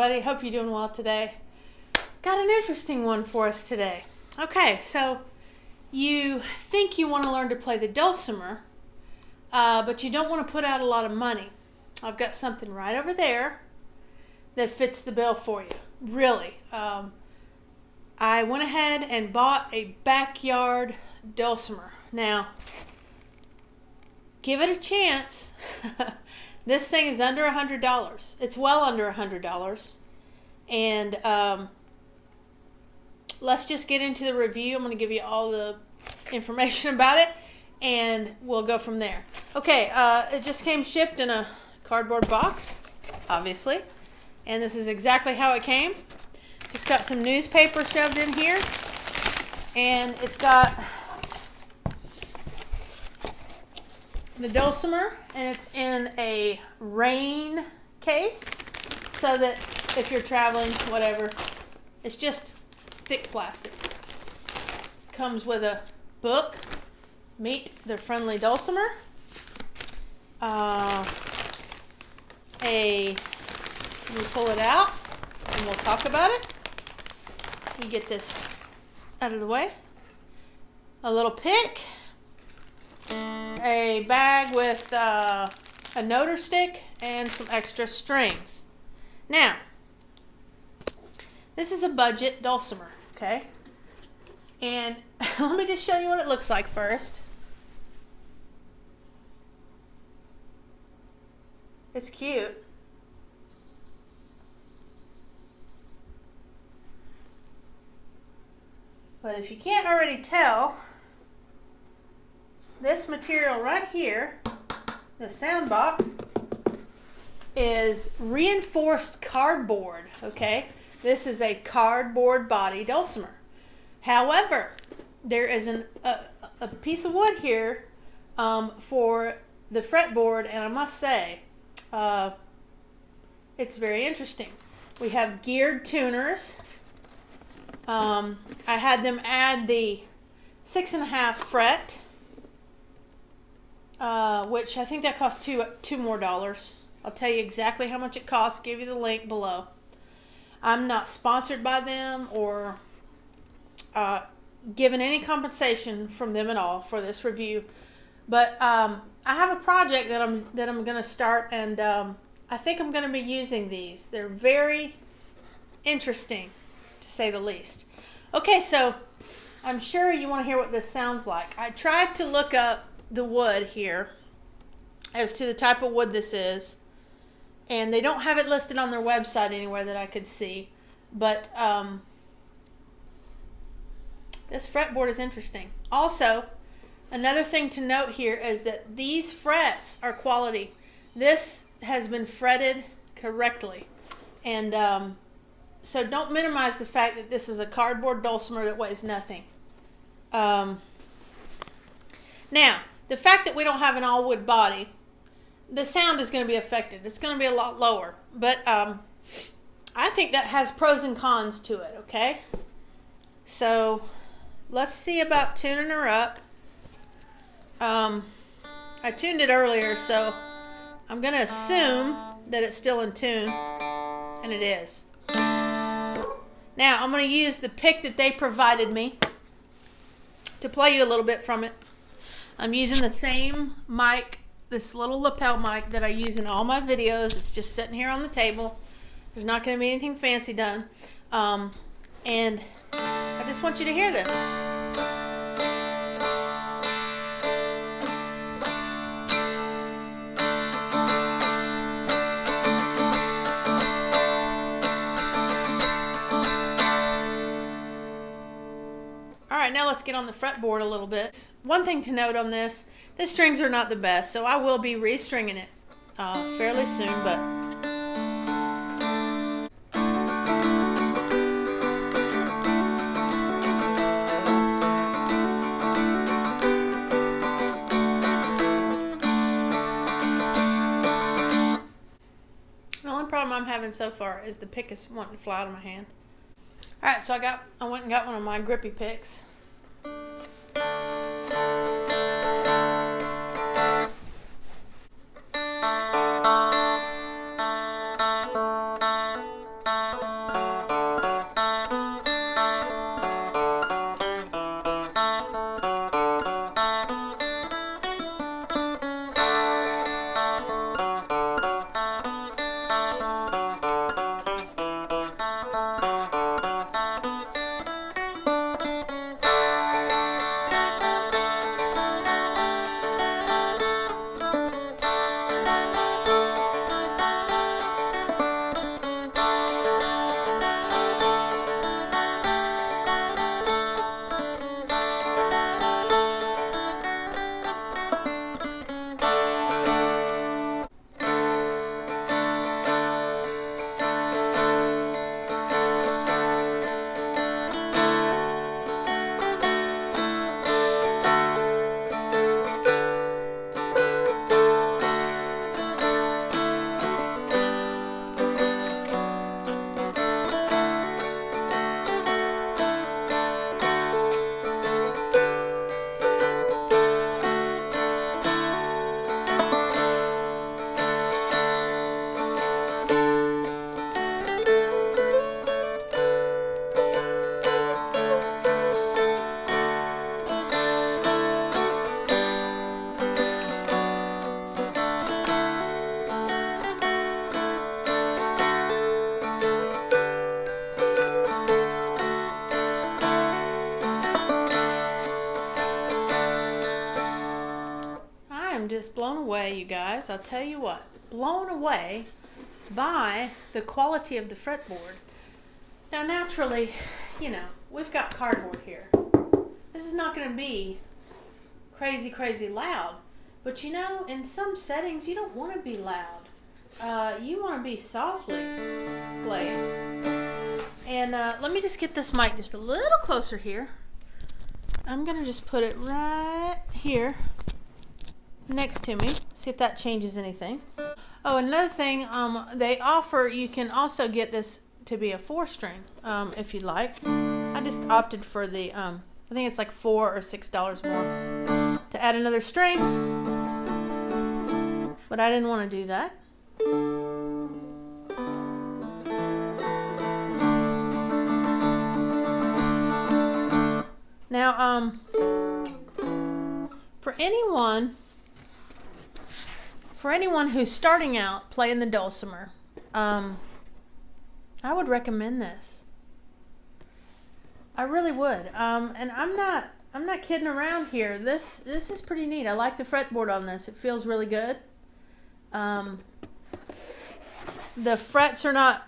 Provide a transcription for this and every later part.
everybody. Hope you're doing well today. Got an interesting one for us today. Okay, so you think you want to learn to play the dulcimer, but you don't want to put out a lot of money. I've got something right over there that fits the bill for you. Really. I went ahead and bought a backyard dulcimer. Now, give it a chance. This thing is under $100. It's well under $100. And let's just get into the review. I'm going to give you all the information about it, and we'll go from there. Okay, it just came shipped in a cardboard box, obviously. And this is exactly how it came. Just got some newspaper shoved in here. And it's got the dulcimer, and it's in a rain case so that if you're traveling, whatever, it's just thick plastic. Comes with a book, Meet the Friendly Dulcimer, let me pull it out and we'll talk about it. Let me get this out of the way. A little pick, a bag with a noter stick, and some extra strings. Now, this is a budget dulcimer, okay? And let me just show you what it looks like first. It's cute. But if you can't already tell, this material right here, the sound box, is reinforced cardboard, okay? This is a cardboard body dulcimer. However, there is a piece of wood here for the fretboard, and I must say, it's very interesting. We have geared tuners. I had them add the 6.5 fret, which I think that cost two more dollars. I'll tell you exactly how much it costs. Give you the link below. I'm not sponsored by them or given any compensation from them at all for this review, but I have a project that I'm going to start, and I think I'm going to be using these. They're very interesting, to say the least. Okay, so I'm sure you want to hear what this sounds like. I tried to look up the wood here as to the type of wood this is, and they don't have it listed on their website anywhere that I could see, but this fretboard is interesting. Also, another thing to note here is that these frets are quality. This has been fretted correctly, and so don't minimize the fact that this is a cardboard dulcimer that weighs nothing. Now, the fact that we don't have an all-wood body, the sound is going to be affected. It's going to be a lot lower, but I think that has pros and cons to it, okay? So let's see about tuning her up. I tuned it earlier, so I'm going to assume that it's still in tune, and it is. Now, I'm going to use the pick that they provided me to play you a little bit from it. I'm using the same mic, this little lapel mic that I use in all my videos. It's just sitting here on the table. There's not going to be anything fancy done. And I just want you to hear this. Alright, now let's get on the fretboard a little bit. One thing to note on this, the strings are not the best, so I will be restringing it fairly soon, but the only problem I'm having so far is the pick is wanting to fly out of my hand. Alright, so I went and got one of my grippy picks. am just blown away, you guys. I'll tell you what, blown away by the quality of the fretboard. Now, naturally, you know, we've got cardboard here. This is not going to be crazy, crazy loud. But you know, in some settings, you don't want to be loud. You want to be softly playing. And let me just get this mic just a little closer here. I'm going to just put it right here next to me. See if that changes anything. Oh, another thing, they offer, you can also get this to be a 4-string if you'd like. I just opted for the, I think it's like $4 or $6 more to add another string. But I didn't want to do that. Now, for anyone who's starting out playing the dulcimer, I would recommend this. I really would. And I'm not kidding around here. This is pretty neat. I like the fretboard on this. It feels really good. The frets are not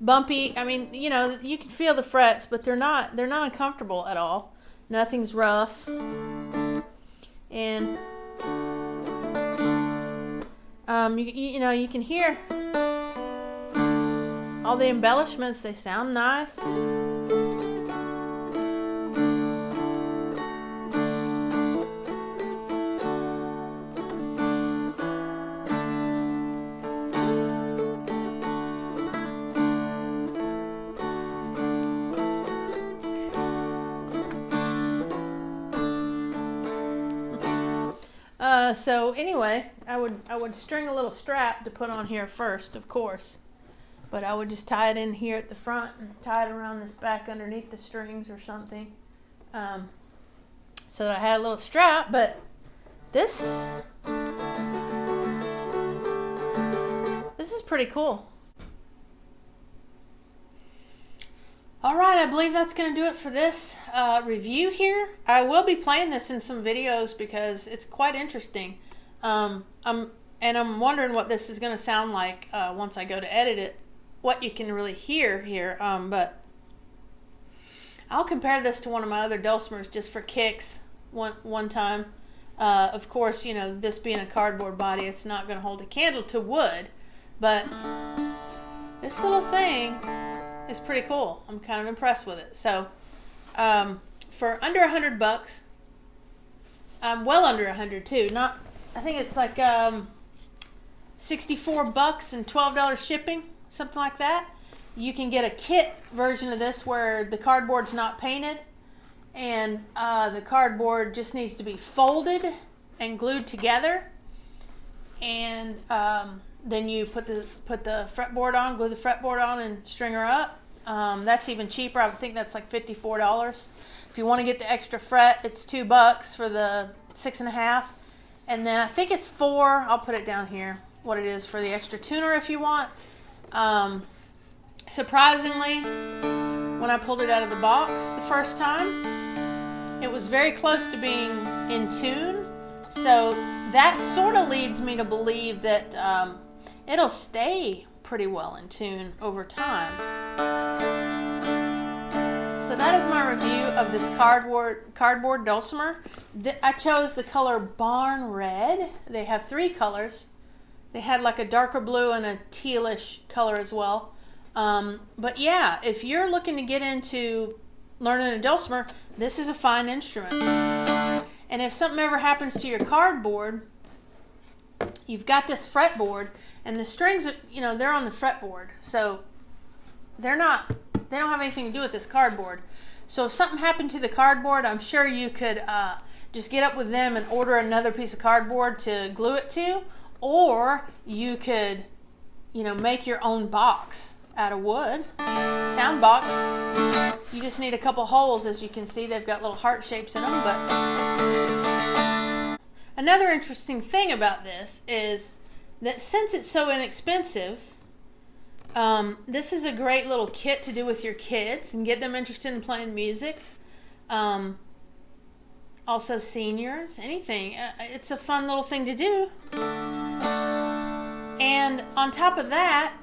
bumpy. I mean, you know, you can feel the frets, but they're not uncomfortable at all. Nothing's rough. And you know, you can hear all the embellishments. They sound nice. So anyway, I would string a little strap to put on here first, of course, but I would just tie it in here at the front and tie it around this back underneath the strings or something, so that I had a little strap. But this is pretty cool. All right, I believe that's going to do it for this review here. I will be playing this in some videos because it's quite interesting. I'm wondering what this is going to sound like once I go to edit it, what you can really hear here. But I'll compare this to one of my other dulcimers just for kicks one time. Of course, you know, this being a cardboard body, it's not going to hold a candle to wood, but this little thing is pretty cool. I'm kind of impressed with it. So for under $100, well under 100 too. Not, I think it's like $64 and $12 shipping, something like that. You can get a kit version of this where the cardboard's not painted and the cardboard just needs to be folded and glued together, and then you put the fretboard on, glue the fretboard on, and string her up. That's even cheaper. I would think that's like $54. If you want to get the extra fret, it's $2 for the 6.5, and then I think it's $4. I'll put it down here what it is for the extra tuner if you want. Surprisingly, when I pulled it out of the box the first time, it was very close to being in tune. So that sort of leads me to believe that it'll stay pretty well in tune over time. So that is my review of this cardboard dulcimer. I chose the color Barn Red. They have 3 colors. They had like a darker blue and a tealish color as well. But yeah, if you're looking to get into learning a dulcimer, this is a fine instrument. And if something ever happens to your cardboard, you've got this fretboard, and the strings, you know, they're on the fretboard, so they don't have anything to do with this cardboard. So if something happened to the cardboard, I'm sure you could just get up with them and order another piece of cardboard to glue it to, or you could, you know, make your own box out of wood, sound box. You just need a couple holes. As you can see, they've got little heart shapes in them. But another interesting thing about this is that since it's so inexpensive, this is a great little kit to do with your kids and get them interested in playing music. Also seniors, anything. It's a fun little thing to do. And on top of that,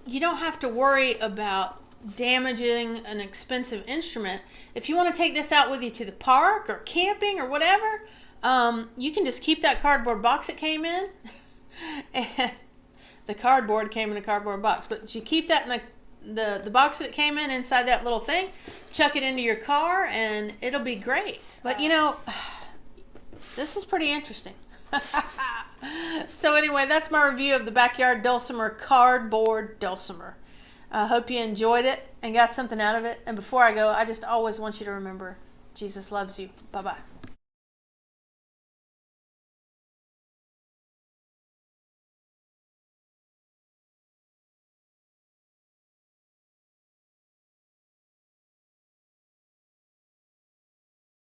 you don't have to worry about damaging an expensive instrument. If you want to take this out with you to the park or camping or whatever, you can just keep that cardboard box it came in. And the cardboard came in a cardboard box, but you keep that in the box that it came in inside that little thing, chuck it into your car, and it'll be great. But you know, this is pretty interesting. So anyway, that's my review of the Backyard Dulcimer cardboard Dulcimer. I hope you enjoyed it and got something out of it. And before I go, I just always want you to remember, Jesus loves you. Bye-bye.